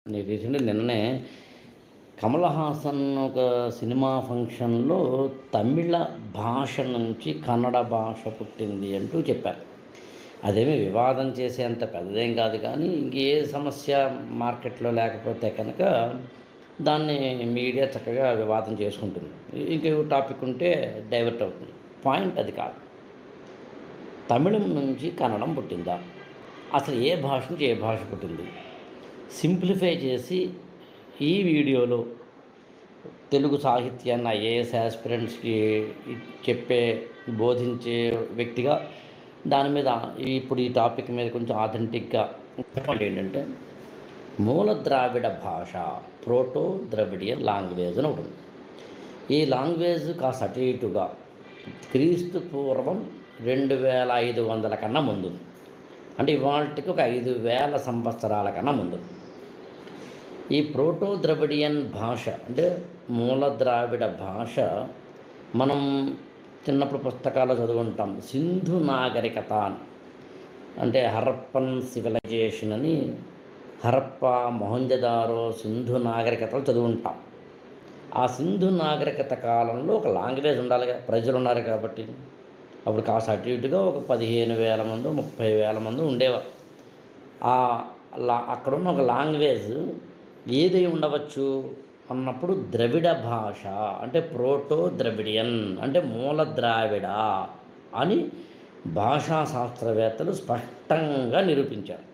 నేను రీసెంట్‌గా నిన్ననే కమల్ హాసన్ ఒక సినిమా ఫంక్షన్‌లో తమిళ భాష నుంచి కన్నడ భాష పుట్టింది అంటూ చెప్పారు. అదేమి వివాదం చేసేంత పెద్దదేం కాదు కానీ, ఇంకే సమస్య మార్కెట్‌లో లేకపోతే కనుక దాన్ని మీడియా చక్కగా వివాదం చేసుకుంటుంది. ఇంకేవో టాపిక్ ఉంటే డైవర్ట్ అవుతుంది. పాయింట్ అది కాదు. తమిళం నుంచి కన్నడం పుట్టిందా? అసలు ఏ భాష నుంచి ఏ భాష పుట్టింది? సింప్లిఫై చేసి ఈ వీడియోలో తెలుగు సాహిత్యాన్ని ఐఏఎస్ యాస్పిరెంట్స్కి చెప్పే బోధించే వ్యక్తిగా దాని మీద ఇప్పుడు ఈ టాపిక్ మీద కొంచెం ఆథెంటిక్గా చెప్పండి. ఏంటంటే మూల ద్రావిడ భాష, ప్రోటో ద్రవిడియన్ లాంగ్వేజ్ అని ఒకటి ఉంది. ఈ లాంగ్వేజ్ కాస్త అటు ఇటుగా క్రీస్తు పూర్వం 2500 కన్నా ముందు, అంటే ఇవాళకి ఒక 5000 సంవత్సరాల కన్నా ముందు. ఈ ప్రోటో ద్రవిడియన్ భాష అంటే మూల ద్రావిడ భాష మనం చిన్నప్పుడు పుస్తకాల్లో చదువుకుంటాం. సింధు నాగరికత అంటే హరప్పన్ సివిలైజేషన్ అని, హరప్ప, మొహంజదారో, సింధు నాగరికతలు చదువుకుంటాం. ఆ సింధు నాగరికత కాలంలో ఒక లాంగ్వేజ్ ఉండాలి, ప్రజలు ఉన్నారు కాబట్టి. అప్పుడు కాస్త అటు ఇటుగా ఒక 15,000 మంది 30,000 మంది ఉండేవారు. అక్కడున్న ఒక లాంగ్వేజ్ ఏదై ఉండవచ్చు అన్నప్పుడు ద్రవిడ భాష అంటే ప్రోటో ద్రవిడియన్ అంటే మూల ద్రావిడ అని భాషా శాస్త్రవేత్తలు స్పష్టంగా నిరూపించారు.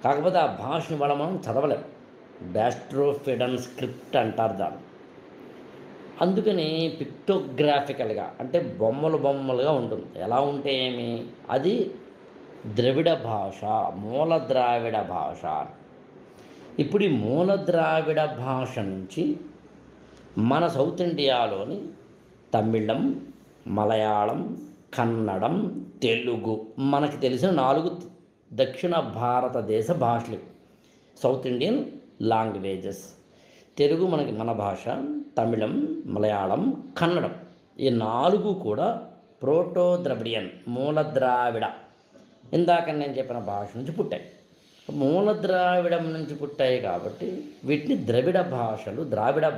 కాకపోతే ఆ భాషని వాళ్ళ మనం చదవలేం. బ్యాస్ట్రోఫిడన్ స్క్రిప్ట్ అంటారు దాన్ని. అందుకని పిక్టోగ్రాఫికల్గా అంటే బొమ్మలుగా ఉంటుంది. ఎలా ఉంటే ఏమి, అది ద్రవిడ భాష, మూల ద్రావిడ భాష. ఇప్పుడు ఈ మూల ద్రావిడ భాష నుంచి మన సౌత్ ఇండియాలోని తమిళం, మలయాళం, కన్నడం, తెలుగు మనకి తెలిసిన 4 దక్షిణ భారతదేశ భాషలు, సౌత్ ఇండియన్ లాంగ్వేజెస్. తెలుగు మనకి మన భాష, తమిళం, మలయాళం, కన్నడం ఈ 4 కూడా ప్రోటో ద్రవిడియన్ మూల ద్రావిడ ఇందాక నేను చెప్పిన భాష నుంచి పుట్టాయి. మూల ద్రావిడం నుంచి పుట్టాయి కాబట్టి వీటిని ద్రావిడ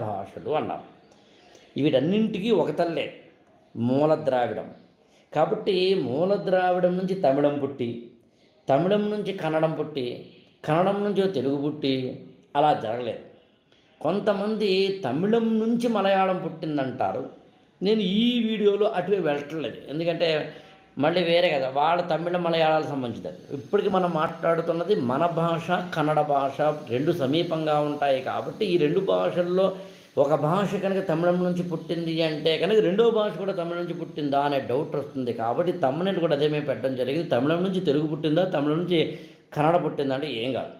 భాషలు అన్నారు. వీటన్నింటికీ ఒక తల్లే మూల ద్రావిడం. కాబట్టి మూల ద్రావిడం నుంచి తమిళం పుట్టి, తమిళం నుంచి కన్నడం పుట్టి, కన్నడం నుంచి తెలుగు పుట్టి అలా జరగలేదు. కొంతమంది తమిళం నుంచి మలయాళం పుట్టిందంటారు. నేను ఈ వీడియోలో అటువైపు వెళ్ళట్లేదు, ఎందుకంటే మళ్ళీ వేరే కదా, వాళ్ళ తమిళ మలయాళాలకు సంబంధించినది. ఇప్పటికి మనం మాట్లాడుతున్నది మన భాష, కన్నడ భాష 2 సమీపంగా ఉంటాయి కాబట్టి ఈ 2 భాషల్లో ఒక భాష కనుక తమిళం నుంచి పుట్టింది అంటే కనుక రెండో భాష కూడా తమిళం నుంచి పుట్టిందా అనే డౌట్ వస్తుంది. కాబట్టి తమిళని కూడా అదే మేము పెట్టడం జరిగింది. తమిళం నుంచి తెలుగు పుట్టిందా, తమిళం నుంచి కన్నడ పుట్టిందా అంటే ఏం కాదు,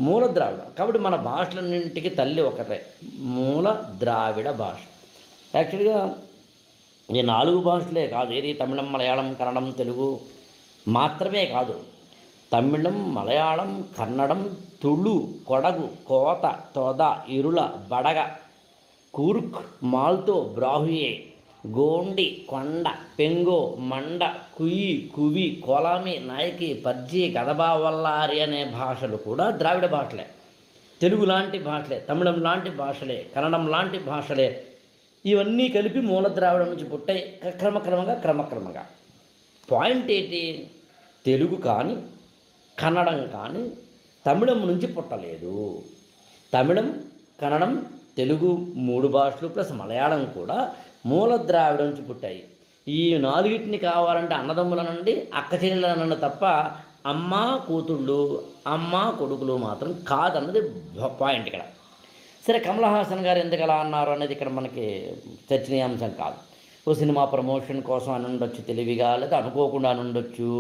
మూల ద్రావిడ. కాబట్టి మన భాషలన్నింటికి తల్లి ఒకటే, మూల ద్రావిడ భాష. యాక్చువల్గా ఈ 4 భాషలే కాదు, ఏది తమిళం, మలయాళం, కన్నడం, తెలుగు మాత్రమే కాదు. తమిళం, మలయాళం, కన్నడం, తుళు, కొడగు, కోత, తొద, ఇరుళ, బడగ, కూర్క్, మాల్తో, బ్రాహ్మియే, గోండి, కొండ, పెంగో, మండ, కుయి, కువి, కోలామి, నాయకి, పర్జి, గదబావల్లారి అనే భాషలు కూడా ద్రావిడ భాషలే. తెలుగు లాంటి భాషలే, తమిళం లాంటి భాషలే, కన్నడం లాంటి భాషలే. ఇవన్నీ కలిపి మూల ద్రావిడం నుంచి పుట్టాయి క్రమక్రమంగా. పాయింట్ ఏంటి, తెలుగు కానీ కన్నడం కానీ తమిళం నుంచి పుట్టలేదు. తమిళం, కన్నడం, తెలుగు 3 భాషలు ప్లస్ మలయాళం కూడా మూల ద్రావిడం నుంచి పుట్టాయి. ఈ 4 కావాలంటే అన్నదమ్ముల నుండి అక్క చెల్లెల నుండి తప్ప అమ్మ కూతుళ్ళు, అమ్మ కొడుకులు మాత్రం కాదన్నది పాయింట్ ఇక్కడ. సరే, కమల్ హాసన్ గారు ఎందుకు అలా అన్నారు అనేది ఇక్కడ మనకి చర్చనీయాంశం కాదు. ఓ సినిమా ప్రమోషన్ కోసం అని ఉండొచ్చు తెలివిగా, లేదా అనుకోకుండా అని ఉండొచ్చు.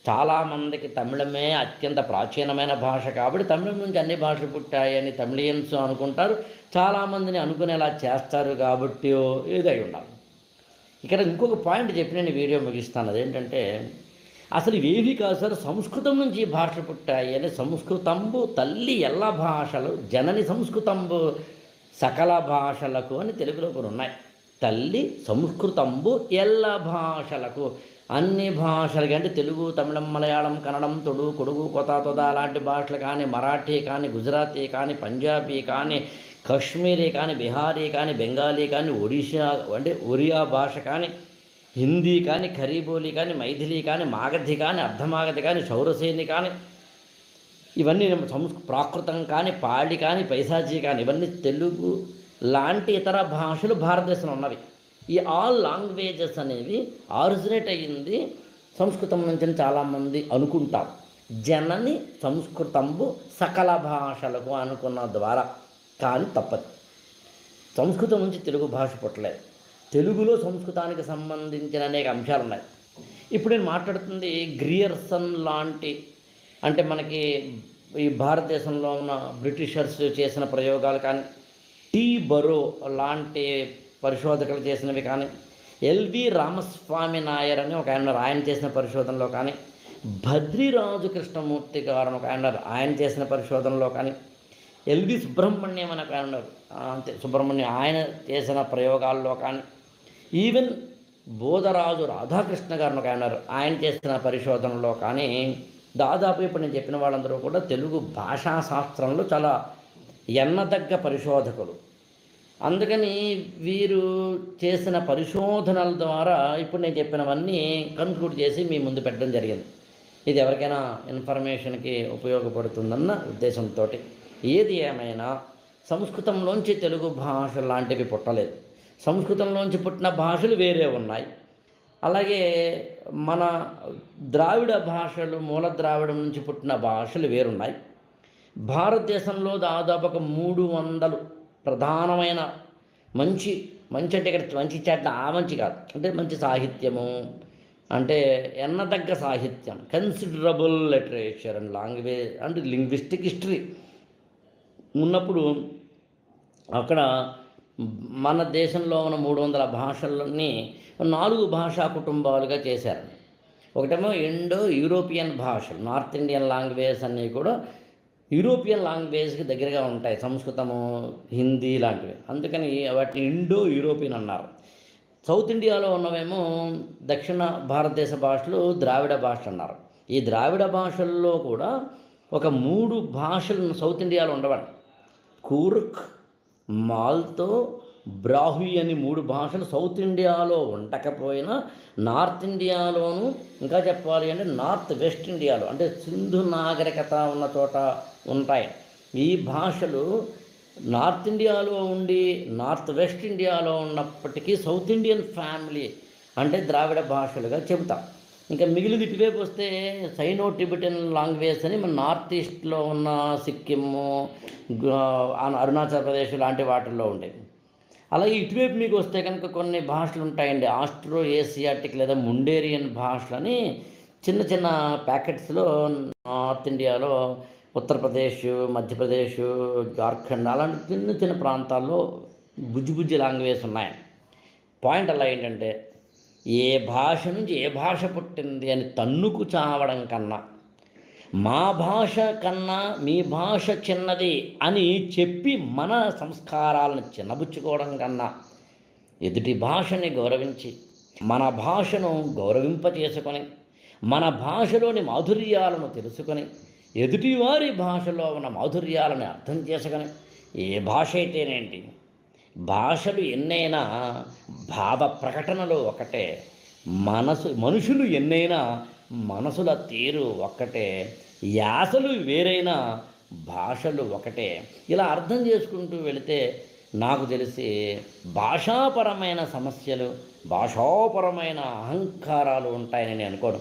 చాలామందికి తమిళమే అత్యంత ప్రాచీనమైన భాష కాబట్టి తమిళం నుంచి అన్ని భాషలు పుట్టాయని తమిళియన్స్ అనుకుంటారు. చాలామందిని అనుకునేలా చేస్తారు కాబట్టి ఏదై ఉండాలి. ఇక్కడ ఇంకొక పాయింట్ చెప్పి నేను వీడియో ముగిస్తాను. అదేంటంటే అసలు ఇవేవి కాదు సార్, సంస్కృతం నుంచి భాషలు పుట్టాయి అని. సంస్కృతంబు తల్లి ఎల్ల భాషలు, జనని సంస్కృతంబు సకల భాషలకు అని తెలుగులో కూడా ఉన్నాయి. తల్లి సంస్కృతంబు ఎల్ల భాషలకు. అన్ని భాషలకి అంటే తెలుగు, తమిళం, మలయాళం, కన్నడం, తొడు, కొడుగు, కొత, తొద లాంటి భాషలు కానీ, మరాఠీ కానీ, గుజరాతీ కానీ, పంజాబీ కానీ, కశ్మీరీ కానీ, బిహారీ కానీ, బెంగాలీ కానీ, ఒడిషా అంటే ఒరియా భాష కానీ, హిందీ కానీ, ఖరీబోలి కానీ, మైథిలి కానీ, మాగధి కానీ, అర్ధమాగధి కానీ, శౌరసేని కానీ, ఇవన్నీ ప్రాకృతం కానీ, పాళి కానీ, పైశాచీ కానీ, ఇవన్నీ తెలుగు లాంటి ఇతర భాషలు భారతదేశంలో ఉన్నవి. ఈ ఆల్ లాంగ్వేజెస్ అనేవి ఆరిజినేట్ అయ్యింది సంస్కృతం నుంచి చాలామంది అనుకుంటారు. జనని సంస్కృతంబు సకల భాషలకు అనుకున్న ద్వారా, కానీ తప్పదు. సంస్కృతం నుంచి తెలుగు భాష పుట్టలేదు. తెలుగులో సంస్కృతానికి సంబంధించిన అనేక అంశాలు ఉన్నాయి. ఇప్పుడు నేను మాట్లాడుతుంది గ్రియర్సన్ లాంటి, అంటే మనకి ఈ భారతదేశంలో ఉన్న బ్రిటిషర్స్ చేసిన ప్రయోగాలు కానీ, టీ బరో లాంటి పరిశోధకులు చేసినవి కానీ, ఎల్వి రామస్వామి నాయర్ అని ఒక ఆయన చేసిన పరిశోధనలో కానీ, భద్రిరాజు కృష్ణమూర్తి గారు ఒక ఆయన చేసిన పరిశోధనలో కానీ, ఎల్వి సుబ్రహ్మణ్యం అని ఒక అంతే సుబ్రహ్మణ్యం ఆయన చేసిన ప్రయోగాల్లో కానీ, ఈవెన్ బోధరాజు రాధాకృష్ణ గారు ఒక ఆయన చేసిన పరిశోధనలో కానీ, దాదాపు ఇప్పుడు నేను చెప్పిన వాళ్ళందరూ కూడా తెలుగు భాషా శాస్త్రంలో చాలా ఎన్నదగ్గ పరిశోధకులు. అందుకని వీరు చేసిన పరిశోధనల ద్వారా ఇప్పుడు నేను చెప్పినవన్నీ కన్క్లూడ్ చేసి మీ ముందు పెట్టడం జరిగింది. ఇది ఎవరికైనా ఇన్ఫర్మేషన్కి ఉపయోగపడుతుందన్న ఉద్దేశంతో. ఏది ఏమైనా సంస్కృతంలోంచి తెలుగు భాష లాంటివి పుట్టలేదు. సంస్కృతంలోంచి పుట్టిన భాషలు వేరే ఉన్నాయి. అలాగే మన ద్రావిడ భాషలు, మూల ద్రావిడం నుంచి పుట్టిన భాషలు వేరున్నాయి. భారతదేశంలో దాదాపు ఒక 300 ప్రధానమైన మంచి అంటే ఇక్కడ మంచి చెడ్డ మంచి కాదు, అంటే మంచి సాహిత్యము, అంటే ఎన్నదగ్గ సాహిత్యం, considerable literature and language and linguistic history ఉన్నప్పుడు అక్కడ మన దేశంలో ఉన్న 300 భాషలని 4 భాషా కుటుంబాలుగా చేశారు. ఒకటేమో ఇండో యూరోపియన్ భాషలు, నార్త్ ఇండియన్ లాంగ్వేజ్ అన్నీ కూడా యూరోపియన్ లాంగ్వేజ్కి దగ్గరగా ఉంటాయి, సంస్కృతము, హిందీ లాంటివి. అందుకని వాటిని ఇండో యూరోపియన్ అన్నారు. సౌత్ ఇండియాలో ఉన్నవేమో దక్షిణ భారతదేశ భాషలు ద్రావిడ భాషలు అన్నారు. ఈ ద్రావిడ భాషల్లో కూడా ఒక 3 భాషలు సౌత్ ఇండియాలో ఉండవండి. కూర్క్, మాల్తో, బ్రాహ్వి అని 3 భాషలు సౌత్ ఇండియాలో ఉండకపోయినా నార్త్ ఇండియాలోను, ఇంకా చెప్పాలి అంటే నార్త్ వెస్ట్ ఇండియాలో, అంటే సింధు నాగరికత ఉన్న చోట ఉంటాయి. ఈ భాషలు నార్త్ ఇండియాలో ఉండి నార్త్ వెస్ట్ ఇండియాలో ఉన్నప్పటికీ సౌత్ ఇండియన్ ఫ్యామిలీ అంటే ద్రావిడ భాషలుగా చెబుతాం. ఇంకా మిగిలిన ఇటువైపు వస్తే సైనో టిబెటన్ లాంగ్వేజ్ అని మన నార్త్ ఈస్ట్లో ఉన్న సిక్కిము, అరుణాచల్ ప్రదేశ్ లాంటి వాటిల్లో ఉండేవి. అలాగే ఇటువైపు మీకు వస్తే కనుక కొన్ని భాషలు ఉంటాయండి, ఆస్ట్రో ఏసియాటిక్ లేదా ముండేరియన్ భాషలని చిన్న చిన్న ప్యాకెట్స్లో నార్త్ ఇండియాలో ఉత్తరప్రదేశ్, మధ్యప్రదేశ్, జార్ఖండ్ అలాంటి చిన్న చిన్న ప్రాంతాల్లో బుజ్జి లాంగ్వేజ్ ఉన్నాయి. పాయింట్ అలా ఏంటంటే ఏ భాష నుంచి ఏ భాష పుట్టింది అని తన్నుకు చావడం కన్నా, మా భాష కన్నా మీ భాష చిన్నది అని చెప్పి మన సంస్కారాలను చిన్నబుచ్చుకోవడం కన్నా, ఎదుటి భాషని గౌరవించి మన భాషను గౌరవింపచేసుకొని మన భాషలోని మాధుర్యాలను తెలుసుకొని ఎదుటివారి భాషలో ఉన్న మాధుర్యాలను అర్థం చేసుకొని, ఏ భాష అయితేనేంటి, భాషలు ఎన్నైనా భావ ప్రకటనలు ఒకటే, మనుషులు ఎన్నైనా మనసుల తీరు ఒక్కటే, యాసలు వేరైనా భాషలు ఒకటే. ఇలా అర్థం చేసుకుంటూ వెళితే నాకు తెలిసి భాషాపరమైన సమస్యలు, భాషాపరమైన అహంకారాలు ఉంటాయని నేను అనుకోను.